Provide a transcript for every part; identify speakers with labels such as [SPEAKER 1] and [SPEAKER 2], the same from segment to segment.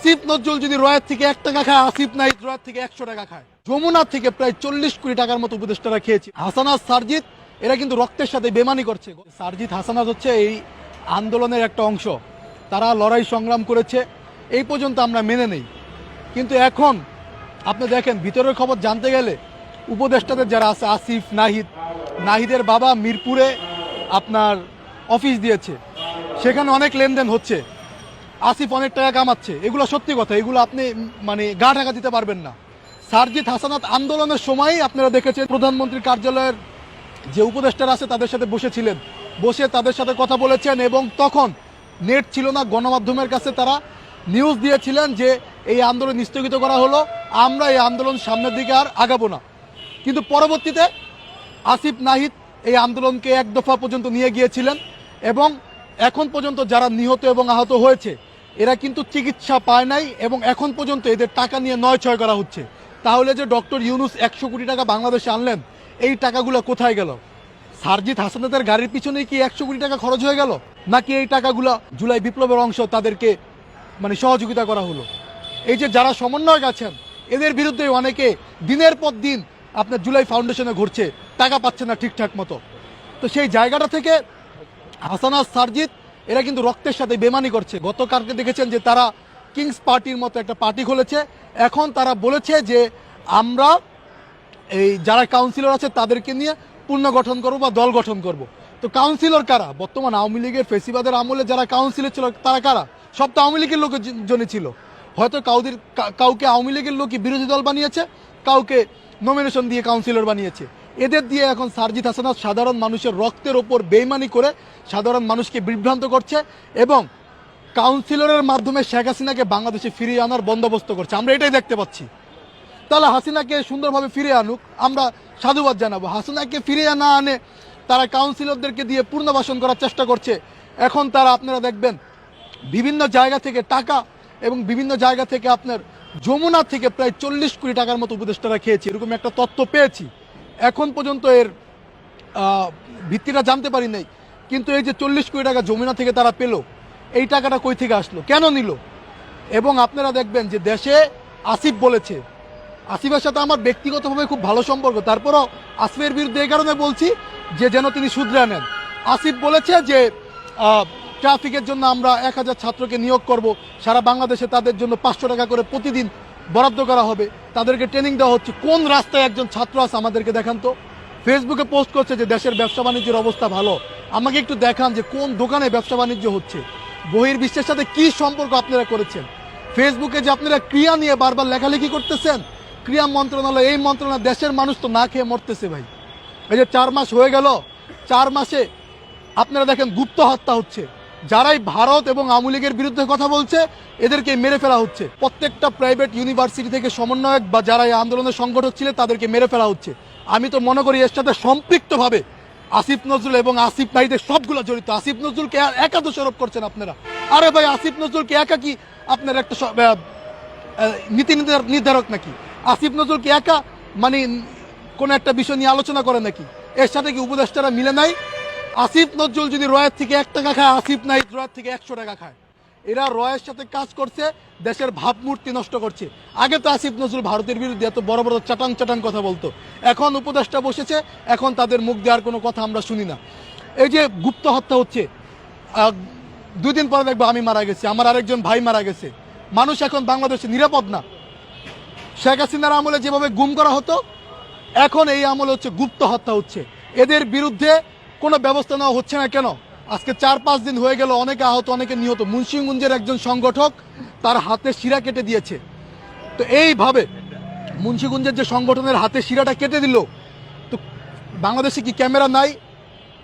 [SPEAKER 1] আসিফ নজরুল যদি রয়ের থেকে 1 টাকা খায়, আসিফ নাহিদ রয়ের থেকে 100 টাকা খায়। যমুনা থেকে প্রায় 40 কোটি টাকার মতো উপদেষ্টারা খেয়েছে। হাসানাত সারজিৎ এরা কিন্তু রক্তের সাথে বেমানি করছে। সারজিৎ হাসানাত হচ্ছে এই আন্দোলনের একটা অংশ, তারা লড়াই সংগ্রাম করেছে, এই পর্যন্ত আমরা মেনে নেই। কিন্তু এখন আপনি দেখেন ভিতরের খবর জানতে গেলে উপদেষ্টাদের যারা আছে, আসিফ নাহিদের বাবা মিরপুরে আপনার অফিস দিয়েছে, সেখানে অনেক লেনদেন হচ্ছে, আসিফ অনেক টাকা কামাচ্ছে। এগুলো সত্যি কথা, এগুলো আপনি মানে গা ঢাকা দিতে পারবেন না। সারজিৎ হাসানাত আন্দোলনের সময়ই আপনারা দেখেছেন প্রধানমন্ত্রীর কার্যালয়ের যে উপদেষ্টারা আছে তাদের সাথে বসেছিলেন, বসে তাদের সাথে কথা বলেছেন, এবং তখন নেট ছিল না, গণমাধ্যমের কাছে তারা নিউজ দিয়েছিলেন যে এই আন্দোলন স্থগিত করা হলো, আমরা এই আন্দোলন সামনের দিকে আর আগাবো না। কিন্তু পরবর্তীতে আসিফ নাহিদ এই আন্দোলনকে 1 দফা পর্যন্ত নিয়ে গিয়েছিলেন, এবং এখন পর্যন্ত যারা নিহত এবং আহত হয়েছে এরা কিন্তু চিকিৎসা পায় নাই, এবং এখন পর্যন্ত এদের টাকা নিয়ে নয়-ছয় করা হচ্ছে। তাহলে যে ডক্টর ইউনূস 100 কোটি টাকা বাংলাদেশে আনলেন, এই টাকাগুলো কোথায় গেল? সারজিৎ হাসানাতের গাড়ির পিছনে কি 100 কোটি টাকা খরচ হয়ে গেল, নাকি এই টাকাগুলো জুলাই বিপ্লবের অংশ তাদেরকে মানে সহযোগিতা করা হলো? এই যে যারা সমন্বয়ক আছেন এদের বিরুদ্ধে অনেকে দিনের পর দিন আপনার জুলাই ফাউন্ডেশনে ঘুরছে, টাকা পাচ্ছে না ঠিকঠাক মতো। তো সেই জায়গাটা থেকে হাসানাত সারজিৎ এরা কিন্তু রক্তের সাথে বেমানি করছে। গতকালকে দেখেছেন যে তারা কিংস পার্টির মতো একটা পার্টি খুলেছে। এখন তারা বলেছে যে আমরা এই যারা কাউন্সিলর আছে তাদেরকে নিয়ে পুনর্গঠন করব বা দল গঠন করব। তো কাউন্সিলর কারা? বর্তমান আওয়ামী লীগের ফেসিবাদের আমলে যারা কাউন্সিলর ছিল তারা কারা? সব তো আওয়ামী লীগের লোকের জন্য ছিল। হয়তো কাউকে আওয়ামী লীগের লোকই বিরোধী দল বানিয়েছে, কাউকে নমিনেশন দিয়ে কাউন্সিলর বানিয়েছে। এদের দিয়ে এখন সারজিৎ হাসানাত সাধারণ মানুষের রক্তের ওপর বেইমানি করে সাধারণ মানুষকে বিভ্রান্ত করছে, এবং কাউন্সিলরের মাধ্যমে শেখ হাসিনাকে বাংলাদেশে ফিরিয়ে আনার বন্দোবস্ত করছে। আমরা এটাই দেখতে পাচ্ছি। তাহলে হাসিনাকে সুন্দরভাবে ফিরে আনুক, আমরা সাধুবাদ জানাবো। হাসিনাকে ফিরিয়ে না আনে তারা কাউন্সিলরদেরকে দিয়ে পুনর্বাসন করার চেষ্টা করছে। এখন তারা আপনারা দেখবেন বিভিন্ন জায়গা থেকে টাকা, এবং বিভিন্ন জায়গা থেকে আপনার যমুনা থেকে প্রায় 40 কোটি টাকার মতো উপদেষ্টারা খেয়েছে, এরকম একটা তথ্য পেয়েছি। এখন পর্যন্ত এর ভিত্তিটা জানতে পারি নাই। কিন্তু এই যে 40 কোটি টাকা যমুনা থেকে তারা পেল, এই টাকাটা কই থেকে আসলো, কেন নিল? এবং আপনারা দেখবেন যে দেশে আসিফ বলেছে, আসিফের সাথে আমার ব্যক্তিগতভাবে খুব ভালো সম্পর্ক, তারপরও আসিফের বিরুদ্ধে এই কারণে বলছি যে যেন তিনি শুধরে নেন। আসিফ বলেছে যে ট্রাফিকের জন্য আমরা 1000 ছাত্রকে নিয়োগ করব, সারা বাংলাদেশে তাদের জন্য 500 টাকা করে প্রতিদিন বরাদ্দ করা হবে, তাদেরকে ট্রেনিং দেওয়া হচ্ছে। কোন রাস্তায় একজন ছাত্র আছে আমাদেরকে দেখান তো। ফেসবুকে পোস্ট করছে যে দেশের ব্যবসা বাণিজ্যের অবস্থা ভালো, আমাকে একটু দেখান যে কোন দোকানে ব্যবসা বাণিজ্য হচ্ছে, বহির্বিশ্বের সাথে কি সম্পর্ক আপনারা করেছেন। ফেসবুকে যে আপনারা ক্রিয়া নিয়ে বারবার লেখালেখি করতেছেন, ক্রিয়া মন্ত্রণালয়, এই মন্ত্রণালয়, দেশের মানুষ তো না খেয়ে মরতেছে ভাই। এই যে 4 মাস হয়ে গেল, 4 মাসে আপনারা দেখেন গুপ্ত হত্যা হচ্ছে। যারাই ভারত এবং আওয়ামী লীগের বিরুদ্ধে কথা বলছে এদেরকে মেরে ফেলা হচ্ছে। প্রত্যেকটা প্রাইভেট ইউনিভার্সিটি থেকে সমন্বয়ক বা যারা এই আন্দোলনের সংগঠক ছিলেন তাদেরকে মেরে ফেলা হচ্ছে। আমি তো মনে করি এর সাথে সম্পৃক্তভাবে আসিফ নজরুল এবং আসিফ নাহিদের সবগুলো জড়িত। আসিফ নজরুলকে একা দোষারোপ করছেন আপনারা। আরে ভাই, আসিফ নজরুলকে একা কি আপনার একটা নীতি নির্ধারক নাকি? আসিফ নজরুল কি একা মানে কোনো একটা বিষয় নিয়ে আলোচনা করে নাকি? এর সাথে কি উপদেষ্টারা মিলে নাই? আসিফ নজরুল যদি রয়ের থেকে 1 টাকা খায়, আসিফ নাহিদ রয়ের থেকে 100 টাকা খায়। এরা রয়ের সাথে কাজ করছে, দেশের ভাবমূর্তি নষ্ট করছে। আগে তো আসিফ নজরুল ভারতের বিরুদ্ধে এত বড় বড় চাটাং কথা বলতো, এখন উপদেষ্টা বসেছে, এখন তাদের মুখ দেওয়ার কোনো কথা আমরা শুনি না। এই যে গুপ্ত হত্যা হচ্ছে, 2 দিন পরে দেখবো আমি মারা গেছি, আমার আরেকজন ভাই মারা গেছে। মানুষ এখন বাংলাদেশে নিরাপদ না। শেখ হাসিনার আমলে যেভাবে গুম করা হতো, এখন এই আমলে হচ্ছে গুপ্ত হত্যা হচ্ছে। এদের বিরুদ্ধে কোনো ব্যবস্থা নেওয়া হচ্ছে না কেন? আজকে 4-5 দিন হয়ে গেল, অনেকে আহত, অনেকে নিহত। মুন্সিগঞ্জের একজন সংগঠক তার হাতে শিরা কেটে দিয়েছে। তো এইভাবে মুন্সিগঞ্জের যে সংগঠনের হাতে শিরাটা কেটে দিল, তো বাংলাদেশে কি ক্যামেরা নাই?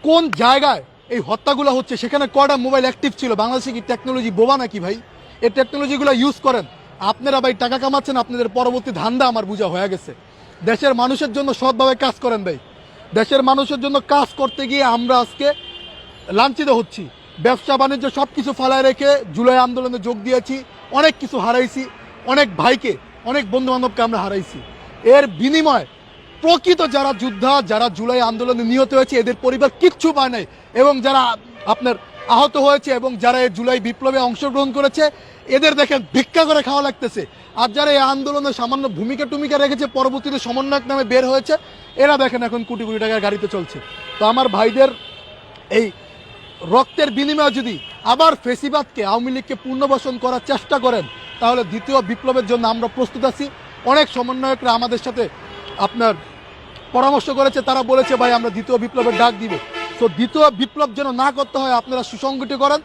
[SPEAKER 1] কোন জায়গায় এই হত্যাগুলো হচ্ছে সেখানে কয়টা মোবাইল অ্যাক্টিভ ছিল? বাংলাদেশে কি টেকনোলজি বোবা নাকি ভাই? এই টেকনোলজিগুলো ইউজ করেন আপনারা ভাই, টাকা কামাচ্ছেন, আপনাদের পরবর্তী ধান্দা আমার বোঝা হয়ে গেছে। দেশের মানুষের জন্য সৎভাবে কাজ করেন ভাই। দেশের মানুষের জন্য কাজ করতে গিয়ে আমরা আজকে লাঞ্ছিত হচ্ছি। ব্যবসা বাণিজ্য সব কিছু ফালায় রেখে জুলাই আন্দোলনে যোগ দিয়েছি, অনেক কিছু হারাইছি, অনেক ভাইকে, অনেক বন্ধু বান্ধবকে আমরা হারাইছি। এর বিনিময় প্রকৃত যারা যোদ্ধা, যারা জুলাই আন্দোলনে নিহত হয়েছে এদের পরিবার কিচ্ছু পায় নাই, এবং যারা আপনার আহত হয়েছে এবং যারা এই জুলাই বিপ্লবে অংশগ্রহণ করেছে এদের দেখেন ভিক্ষা করে খাওয়া লাগতেছে। আর যারা এই আন্দোলনে সামান্য ভূমিকা টুমিকা রেখেছে, পরবর্তীতে সমন্বয়ক নামে বের হয়েছে, এরা দেখেন এখন কোটি কোটি টাকার গাড়িতে চলছে। তো আমার ভাইদের এই রক্তের বিনিময়ে যদি আবার ফেসিবাদকে, আওয়ামী লীগকে পুনর্বাসন করার চেষ্টা করেন, তাহলে দ্বিতীয় বিপ্লবের জন্য আমরা প্রস্তুত আছি। অনেক সমন্বয়করা আমাদের সাথে আপনার পরামর্শ করেছে, তারা বলেছে ভাই আমরা দ্বিতীয় বিপ্লবের ডাক দিব। তো দ্বিতীয় বিপ্লব যেন না করতে হয়, আপনারা সুসংগঠিত করেন।